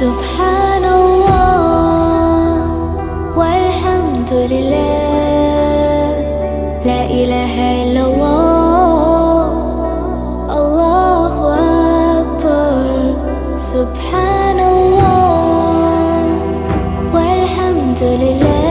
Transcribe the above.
سبحان الله والحمد لله، لا إله إلا الله، الله أكبر. سبحان الله والحمد لله.